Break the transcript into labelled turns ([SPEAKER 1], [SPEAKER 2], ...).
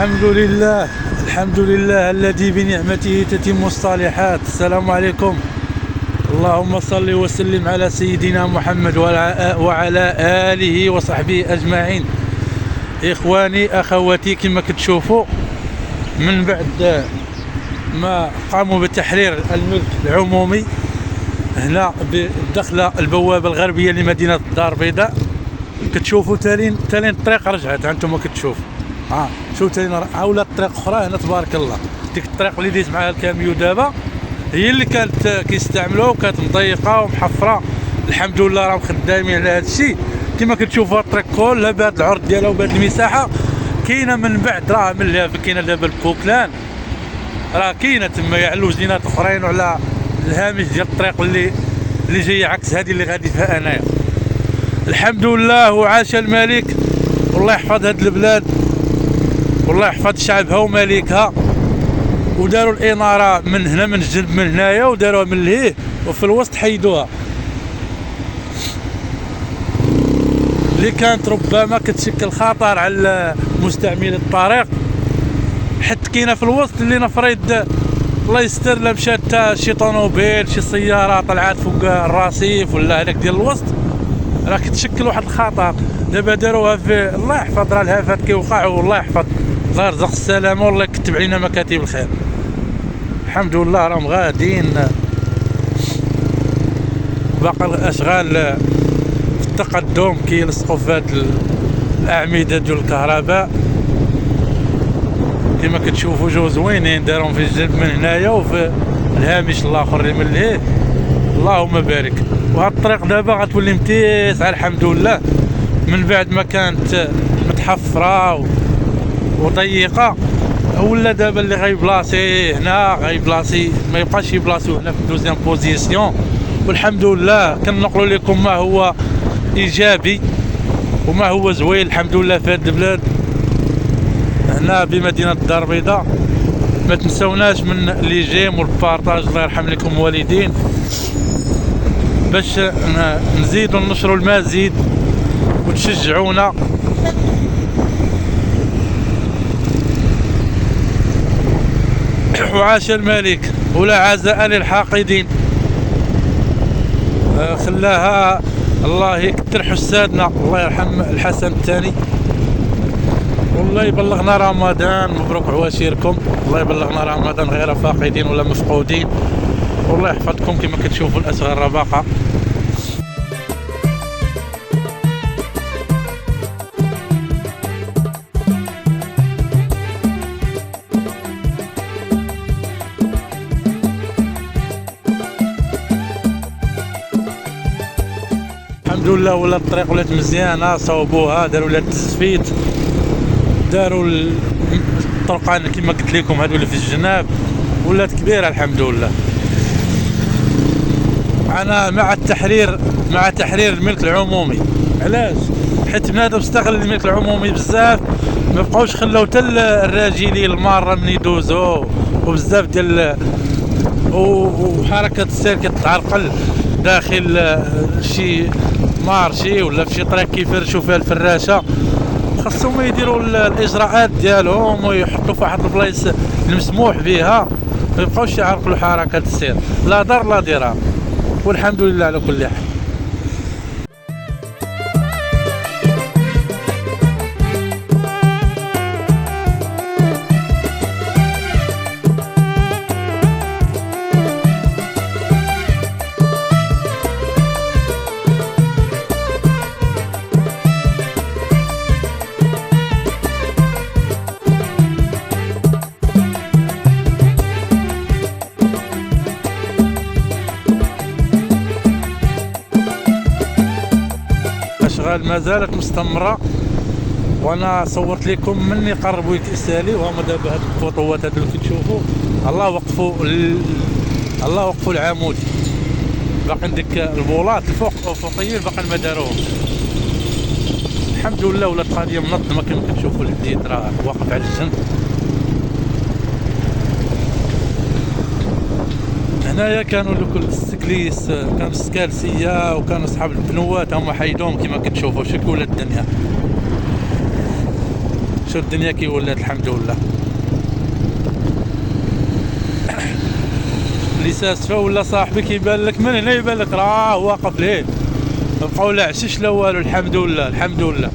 [SPEAKER 1] الحمد لله. الحمد لله الذي بنعمته تتم الصالحات. السلام عليكم. اللهم صل وسلم على سيدنا محمد وعلى آله وصحبه أجمعين. إخواني أخواتي، كما كتشوفوا من بعد ما قاموا بتحرير الملك العمومي هنا بدخلة البوابة الغربية لمدينة الدار البيضاء، كتشوفوا تالين الطريق رجعت. هانتوما كتشوفوا شوف تالين ولات طريق اخرى هنا تبارك الله. ديك الطريق اللي ديت معها الكاميو دابا هي اللي كانت كيستعملوها وكانت مضيقه ومحفره. الحمد لله راهم خدامين على هذا الشيء. كما كتشوفوا الطريق كلها بهذا العرض ديالها وبهذه المساحه كاينه. من بعد راه ملي كاينه دابا الكوكلان، راه كاينه تما يعلو جنينات اخرين وعلى الهامش ديال الطريق اللي جايه عكس هذه اللي غادي فيها انايا. الحمد لله وعاش الملك، والله يحفظ هذه البلاد والله يحفظ شعبها وملكها. وداروا الاناره من هنا من الجنب من هنايا وداروها من لهيه، وفي الوسط حيدوها اللي كانت ربما كتشكل خطر على مستعملي الطريق. حتى كاينه في الوسط اللي نفرض الله يستر لا مشات شي طوموبيل شي سياره طلعت فوق الرصيف ولا هذاك ديال الوسط، راه كتشكل واحد الخطر. دابا داروها في الله يحفظ، راه الهافات كيوقعوا والله يحفظ، الله يرزق السلامه والله يكتب علينا مكاتب الخير. الحمد لله راهم غاديين. باقي الاشغال في التقدم كيلصقوا في هاد الاعمده ديال الكهرباء. كما كتشوفوا جو زوينين دارهم في الجنب من هنايا وفي الهامش الاخر اللي من لهيه. اللهم بارك. وهاد الطريق دابا غتولي متيسعه الحمد لله، من بعد ما كانت متحفره وضيقه ولا دابا اللي غيبلاصي هنا غيبلاصي ما يبقاش يبلاصيو هنا في دوزيام بوزيسيون. والحمد لله كنقولوا لكم ما هو ايجابي وما هو زوين الحمد لله في هذه البلاد هنا بمدينه الدار البيضاء. ما تنسوناش من لي جيم والبارطاج، الله يرحم لكم الوالدين، باش نزيدوا ننشروا المزيد وتشجعونا. وعاش الملك ولا عزاء للحاقدين. خلاها الله يكثر حسادنا، الله يرحم الحسن الثاني، والله يبلغنا رمضان. مبروك عواشيركم، الله يبلغنا رمضان غير فاقدين ولا مفقودين، والله يحفظكم. كما كتشوفوا الاشغال راه باقا. الحمد لله ولا الطريق ولات مزيانه، صوبوها داروا لها التزفيت، داروا الطرقان كما قلت لكم هادو اللي في الجناب ولات كبيره الحمد لله. انا مع تحرير الملك العمومي. علاش؟ حيت بنادم استغل الملك العمومي بزاف، ما بقاوش خلاو حتى الراجلين الماره من يدوزو، وبزاف ديال وحركه السير كتعرقل داخل شي مارشي ولا في شي طريق كيفرشوا فيها الفراشه. خاصهم يديروا الاجراءات ديالهم ويحطوا في واحد البلايص المسموح بها، ما يبقاوش يعرقلوا حركه السير، لا ضر لا ضرار. والحمد لله على كل حال. الاشغال ما زالت مستمره، وانا صورت لكم مني قربوا يسالي. وهما دابا هاد الخطوات هادو اللي كتشوفوا الله وقفوا العمود، باقي ديك البولات الفوقيين باقي ما داروهمش. الحمد لله ولات القضيه منظمه. كما كتشوفوا الحديد راه واقف على الجنب. هنايا كانوا كل السكليس، كانوا السكالسيه وكانوا اصحاب البنوات هما حيدوهم كما كتشوفوا. شكون الدنيا شو الدنيا كي ولات الحمد لله. اللي ساسفه ولا صاحبي كيبان لك من هنا يبان لك راه واقف ليه، بقاو لا عشش لا والو. الحمد لله الحمد لله.